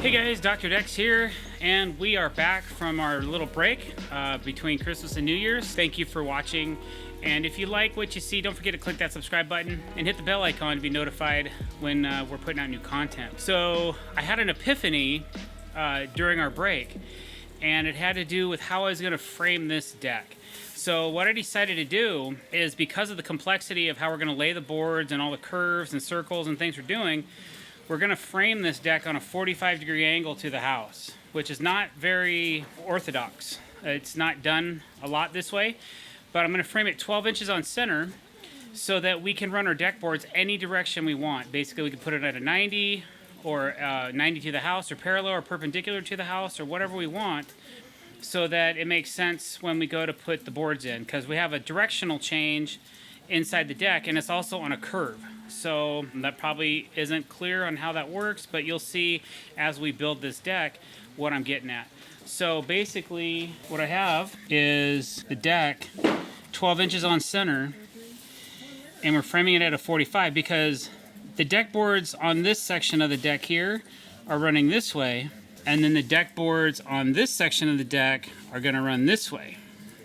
Hey guys, drdecks here, and we are back from our little break between Christmas and New Year's. Thank you for watching, and if you like what you see, don't forget to click that subscribe button and hit the bell icon to be notified when we're putting out new content. So I had an epiphany during our break, and it had to do with how I was going to frame this deck. So what I decided to do is, because of the complexity of how we're going to lay the boards and all the curves and circles and things we're doing, we're going to frame this deck on a 45-degree angle to the house, which is not very orthodox. It's not done a lot this way, but I'm going to frame it 12 inches on center so that we can run our deck boards any direction we want. Basically, we can put it at a 90 or 90 to the house, or parallel or perpendicular to the house, or whatever we want, so that it makes sense when we go to put the boards in, because we have a directional change inside the deck, and it's also on a curve. So that probably isn't clear on how that works, but you'll see as we build this deck what I'm getting at. So basically what I have is the deck 12 inches on center, and we're framing it at a 45 because the deck boards on this section of the deck here are running this way, and then the deck boards on this section of the deck are going to run this way.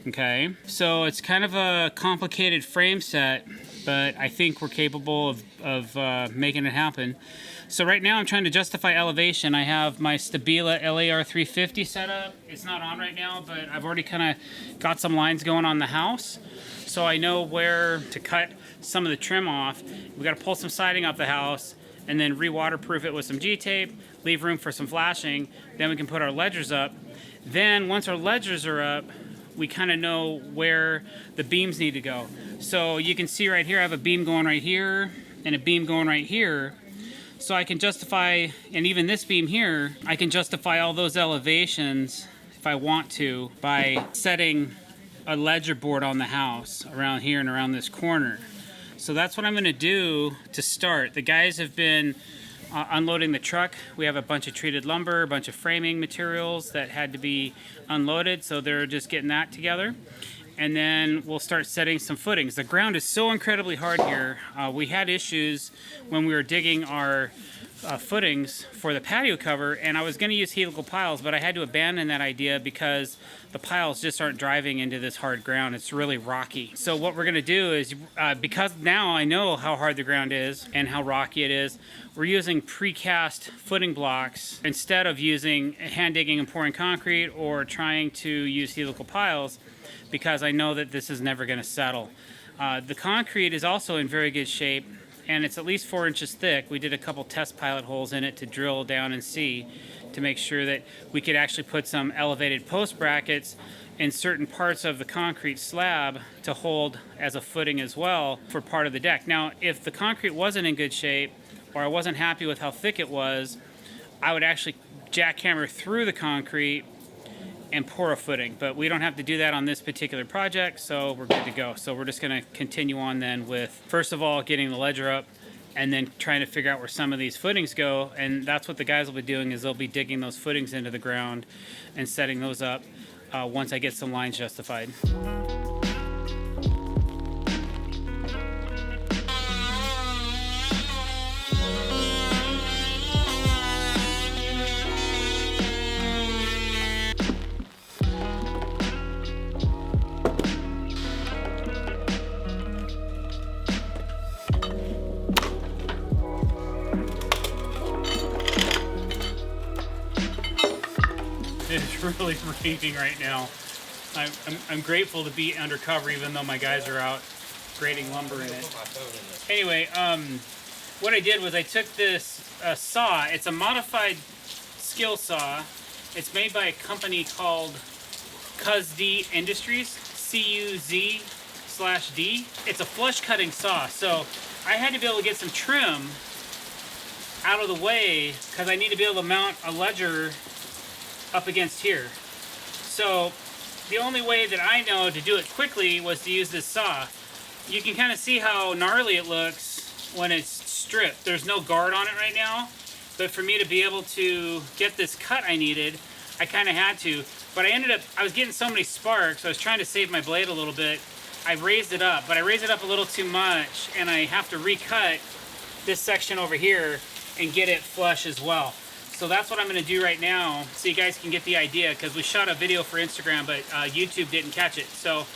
Okay, so it's kind of a complicated frame set, but I think we're capable of making it happen. So right now I'm trying to justify elevation. I have my Stabila LAR 350 set up. It's not on right now, but I've already kind of got some lines going on the house. So I know where to cut some of the trim off. We got to pull some siding off the house and then re-waterproof it with some G-tape, leave room for some flashing. Then we can put our ledgers up. Then once our ledgers are up, we kind of know where the beams need to go. So you can see right here, I have a beam going right here and a beam going right here. So I can justify, and even this beam here, I can justify all those elevations if I want to by setting a ledger board on the house around here and around this corner. So that's what I'm going to do to start. The guys have been unloading the truck. We have a bunch of treated lumber, a bunch of framing materials that had to be unloaded, so they're just getting that together. And then we'll start setting some footings. The ground is so incredibly hard here. We had issues when we were digging our footings for the patio cover, and I was going to use helical piles, but I had to abandon that idea because the piles just aren't driving into this hard ground. It's really rocky. So what we're going to do is, because now I know how hard the ground is and how rocky it is, we're using precast footing blocks instead of using hand digging and pouring concrete or trying to use helical piles, because I know that this is never going to settle. The concrete is also in very good shape, and it's at least 4 inches thick. We did a couple test pilot holes in it to drill down and see, to make sure that we could actually put some elevated post brackets in certain parts of the concrete slab to hold as a footing as well for part of the deck. Now, if the concrete wasn't in good shape, or I wasn't happy with how thick it was, I would actually jackhammer through the concrete and pour a footing, but we don't have to do that on this particular project, so we're good to go. So we're just going to continue on then with, first of all, getting the ledger up, and then trying to figure out where some of these footings go. And that's what the guys will be doing, is they'll be digging those footings into the ground and setting those up once I get some lines justified. It's really raining right now. I'm grateful to be undercover, even though my guys are out grading lumber in it. Anyway, what I did was I took this saw. It's a modified skill saw. It's made by a company called CuzD Industries, CUZ/D. It's a flush cutting saw, so I had to be able to get some trim out of the way because I need to be able to mount a ledger up against here. So the only way that I know to do it quickly was to use this saw. You can kind of see how gnarly it looks when it's stripped. There's no guard on it right now, but for me to be able to get this cut I needed, I kind of had to. But I was getting so many sparks, I was trying to save my blade a little bit. I raised it up, but I raised it up a little too much, and I have to recut this section over here and get it flush as well. So that's what I'm going to do right now, so you guys can get the idea, because we shot a video for Instagram, but YouTube didn't catch it. So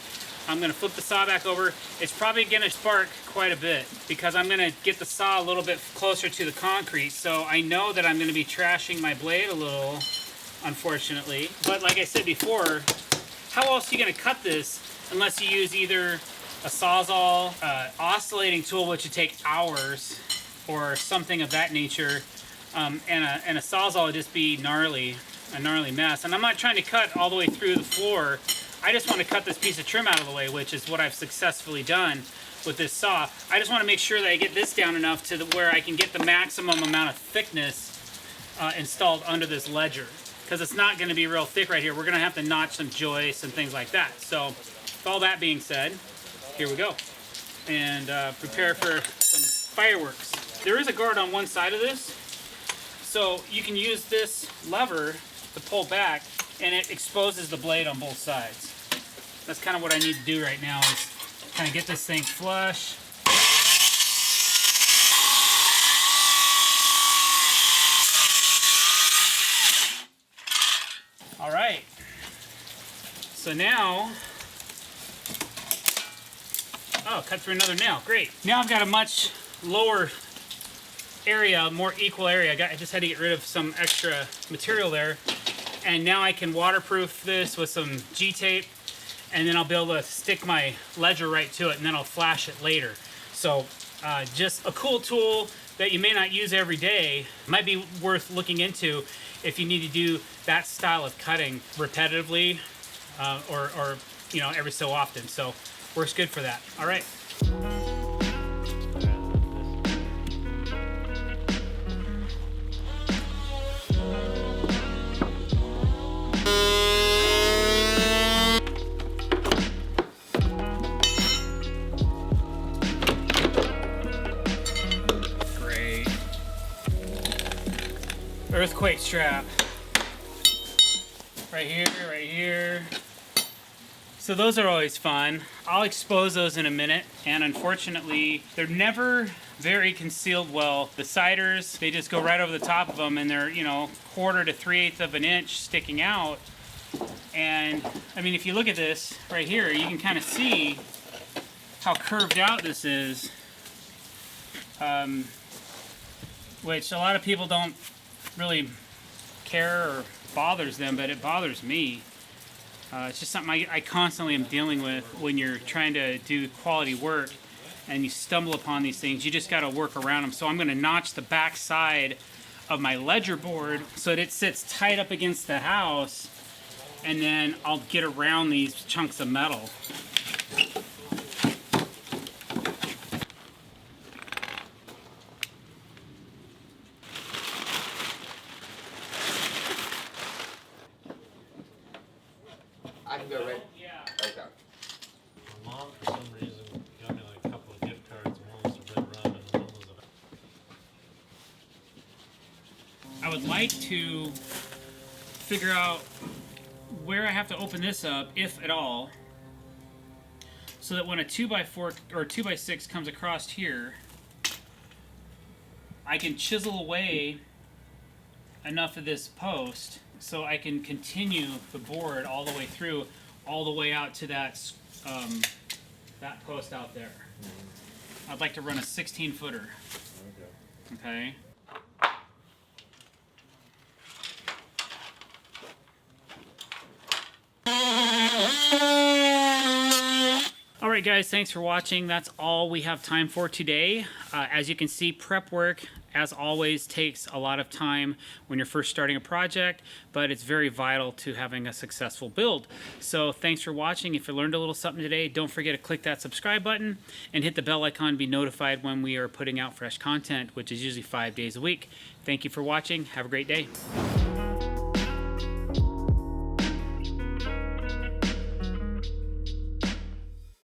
I'm going to flip the saw back over. It's probably going to spark quite a bit, because I'm going to get the saw a little bit closer to the concrete. So I know that I'm going to be trashing my blade a little, unfortunately. But like I said before, how else are you going to cut this unless you use either a Sawzall, oscillating tool, which would take hours, or something of that nature. And a Sawzall would just be a gnarly mess. And I'm not trying to cut all the way through the floor. I just want to cut this piece of trim out of the way, which is what I've successfully done with this saw. I just want to make sure that I get this down enough to where I can get the maximum amount of thickness installed under this ledger. Because it's not going to be real thick right here. We're going to have to notch some joists and things like that. So with all that being said, here we go. And prepare for some fireworks. There is a guard on one side of this. So you can use this lever to pull back, and it exposes the blade on both sides. That's kind of what I need to do right now, is kind of get this thing flush. All right. So now, oh, cut through another nail. Great. Now I've got a much lower area, more equal area. I just had to get rid of some extra material there. And now I can waterproof this with some G-tape, and then I'll be able to stick my ledger right to it, and then I'll flash it later. So just a cool tool that you may not use every day. Might be worth looking into if you need to do that style of cutting repetitively, or you know, every so often. So works good for that. All right. Earthquake strap. Right here, right here. So those are always fun. I'll expose those in a minute, and unfortunately, they're never very concealed well. The siders, they just go right over the top of them, and they're, you know, 1/4 to 3/8 of an inch sticking out. And I mean, if you look at this right here, you can kind of see how curved out this is, which a lot of people don't really care or bothers them, but it bothers me. It's just something I constantly am dealing with when you're trying to do quality work and you stumble upon these things. You just got to work around them. So I'm going to notch the back side of my ledger board so that it sits tight up against the house, and then I'll get around these chunks of metal. I can go right. Yeah. Okay. My mom, for some reason, got me like a couple of gift cards. One was a red robin, and one was a... I would like to figure out where I have to open this up, if at all, so that when a 2x4 or 2x6 comes across here, I can chisel away enough of this post so I can continue the board all the way through, all the way out to that that post out there. I'd like to run a 16-footer. Okay. Alright guys, thanks for watching. That's all we have time for today. As you can see, prep work, as always, takes a lot of time when you're first starting a project, but it's very vital to having a successful build. So thanks for watching. If you learned a little something today, don't forget to click that subscribe button and hit the bell icon to be notified when we are putting out fresh content, which is usually 5 days a week. Thank you for watching. Have a great day.